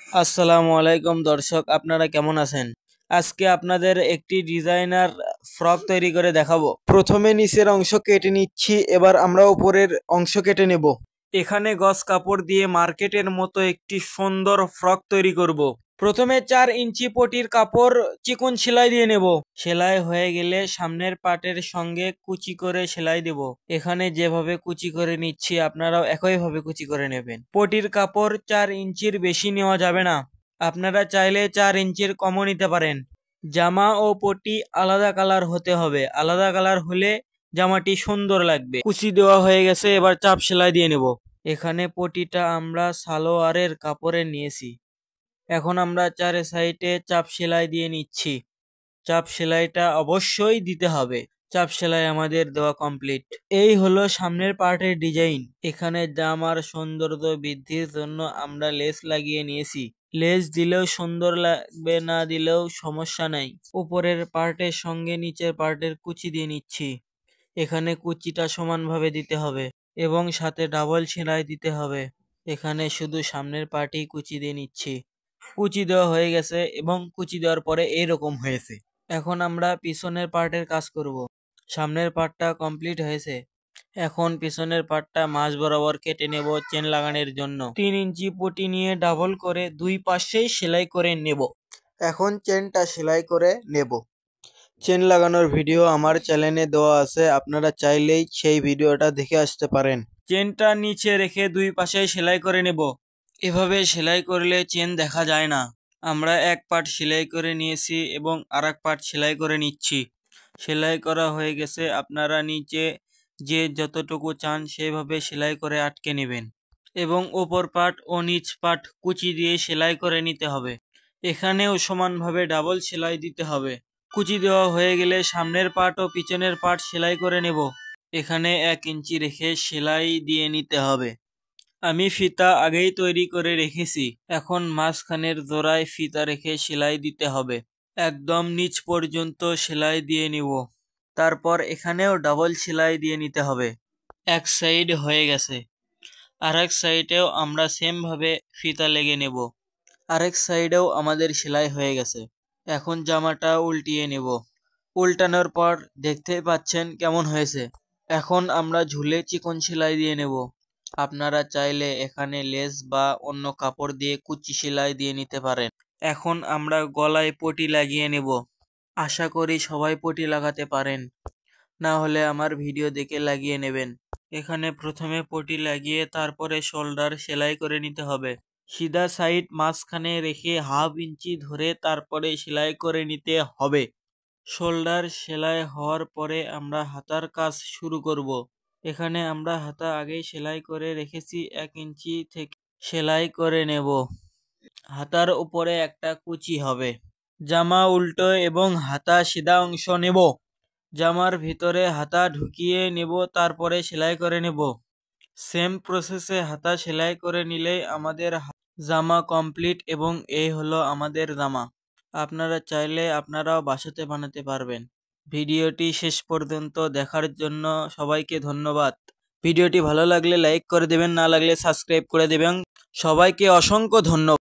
আসসালামু আলাইকুম দর্শক, আপনারা কেমন আছেন? আজকে আপনাদের একটি ডিজাইনার ফ্রক তৈরি করে দেখাবো। প্রথমে নিচের অংশ কেটে নিচ্ছি, এবার আমরা উপরের অংশ কেটে নেব। এখানে গজ কাপড় দিয়ে মার্কেটের মতো একটি সুন্দর ফ্রক তৈরি করব। প্রথমে 4 ইঞ্চি পটির কাপড় চিকন সেলাই দিয়ে নেব। সেলাই হয়ে গেলে সামনের পাটের সঙ্গে কুচি করে সেলাই দেব। এখানে যেভাবে কুচি করে নিচ্ছি আপনারাও একইভাবে কুচি করে নেবেন। পটির কাপড় 4 ইঞ্চির বেশি নেওয়া যাবে না, আপনারা চাইলে 4 ইঞ্চির কমও নিতে পারেন। জামা ও পটি আলাদা কালার হতে হবে, আলাদা কালার হলে জামাটি সুন্দর লাগবে। কুচি দেওয়া হয়ে গেছে, এবার চাপ সেলাই দিয়ে নেব। এখানে পটিটা আমরা সালোয়ারের কাপড়ে নিয়েছি। এখন আমরা 4 সাইডে চাপ সেলাই দিয়ে নিচ্ছি। চাপ সেলাইটা অবশ্যই দিতে হবে। চাপ সেলাই আমাদের দেওয়া কমপ্লিট। এই হলো সামনের পার্টের ডিজাইন। এখানে জামার সৌন্দর্য বৃদ্ধির জন্য আমরা লেস লাগিয়ে নিয়েছি। লেস দিলেও সুন্দর লাগবে, না দিলেও সমস্যা নাই। উপরের পার্টের সঙ্গে নিচের পার্টের কুচি দিয়ে নিচ্ছি। এখানে কুচিটা সমানভাবে দিতে হবে এবং সাথে ডাবল সেলাই দিতে হবে। এখানে শুধু সামনের পার্টেই কুচি দিয়ে নিচ্ছি। কুচি দেওয়া হয়ে গেছে এবং কুচি দেওয়ার পরে এইরকম হয়েছে। এখন আমরা পিছনের পার্টের কাজ করব। সামনের পার্টটা কমপ্লিট হয়েছে। এখন পিছনের পার্টটা মাঝ বরাবর কেটে নেব চেন লাগানোর জন্য। 3 ইঞ্চি পটি নিয়ে ডাবল করে দুই পাশেই সেলাই করে নেব। এখন চেনটা সেলাই করে নেব। চেন লাগানোর ভিডিও আমার চ্যানেলে দেওয়া আছে, আপনারা চাইলেই সেই ভিডিওটা দেখে আসতে পারেন। চেনটা নিচে রেখে দুই পাশে সেলাই করে নেব। এভাবে সেলাই করলে চেন দেখা যায় না। আমরা এক পার্ট সেলাই করে নিয়েছি এবং আরেক পার্ট সেলাই করে নিচ্ছি। সেলাই করা হয়ে গেছে, আপনারা নিচে যে যতটুকু চান সেভাবে সেলাই করে আটকে নেবেন এবং উপর পার্ট ও নিচ পার্ট কুচি দিয়ে সেলাই করে নিতে হবে। এখানেও সমানভাবে ডাবল সেলাই দিতে হবে। কুচি দেওয়া হয়ে গেলে সামনের পার্ট ও পিছনের পার্ট সেলাই করে নেব। এখানে 1 ইঞ্চি রেখে সেলাই দিয়ে নিতে হবে। আমি ফিতা আগেই তৈরি করে রেখেছি। এখন মাঝখানের জোড়ায় ফিতা রেখে সেলাই দিতে হবে। একদম নিচ পর্যন্ত সেলাই দিয়ে নিব। তারপর এখানেও ডাবল সেলাই দিয়ে নিতে হবে। এক সাইড হয়ে গেছে, আরেক সাইডেও আমরা সেম ভাবে ফিতা লেগে নেব। আরেক সাইডেও আমাদের সেলাই হয়ে গেছে। এখন জামাটা উল্টিয়ে নেব। উল্টানোর পর দেখতেই পাচ্ছেন কেমন হয়েছে। এখন আমরা ঝুলে চিকন সেলাই দিয়ে নেব। আপনারা চাইলে এখানে লেস বা অন্য কাপড় দিয়ে কুচি সেলাই দিয়ে নিতে পারেন। এখন আমরা গলায় পটি লাগিয়ে নেব। আশা করি সবাই পটি লাগাতে পারেন, না হলে আমার ভিডিও দেখে লাগিয়ে নেবেন। এখানে প্রথমে পটি লাগিয়ে তারপরে শোল্ডার সেলাই করে নিতে হবে। সিধা সাইড মাঝখানে রেখে হাফ ইঞ্চি ধরে তারপরে সেলাই করে নিতে হবে। শোল্ডার সেলাই হওয়ার পরে আমরা হাতার কাজ শুরু করব। এখানে আমরা হাতা আগেই সেলাই করে রেখেছি, 1 ইঞ্চি থেকে সেলাই করে নেব। হাতার উপরে একটা কুচি হবে। জামা উল্টো এবং হাতা সিধা অংশ নেব। জামার ভিতরে হাতা ঢুকিয়ে নেব, তারপরে সেলাই করে নেব। সেম প্রসেসে হাতা সেলাই করে নিলেই আমাদের জামা কমপ্লিট এবং এই হলো আমাদের জামা। আপনারা চাইলে আপনারাও বাসাতে বানাতে পারবেন। ভিডিওটি শেষ পর্যন্ত দেখার জন্য সবাইকে ধন্যবাদ। ভিডিওটি ভালো লাগলে লাইক করে দেবেন, না লাগলে সাবস্ক্রাইব করে দেবেন। সবাইকে অসংখ্য ধন্যবাদ।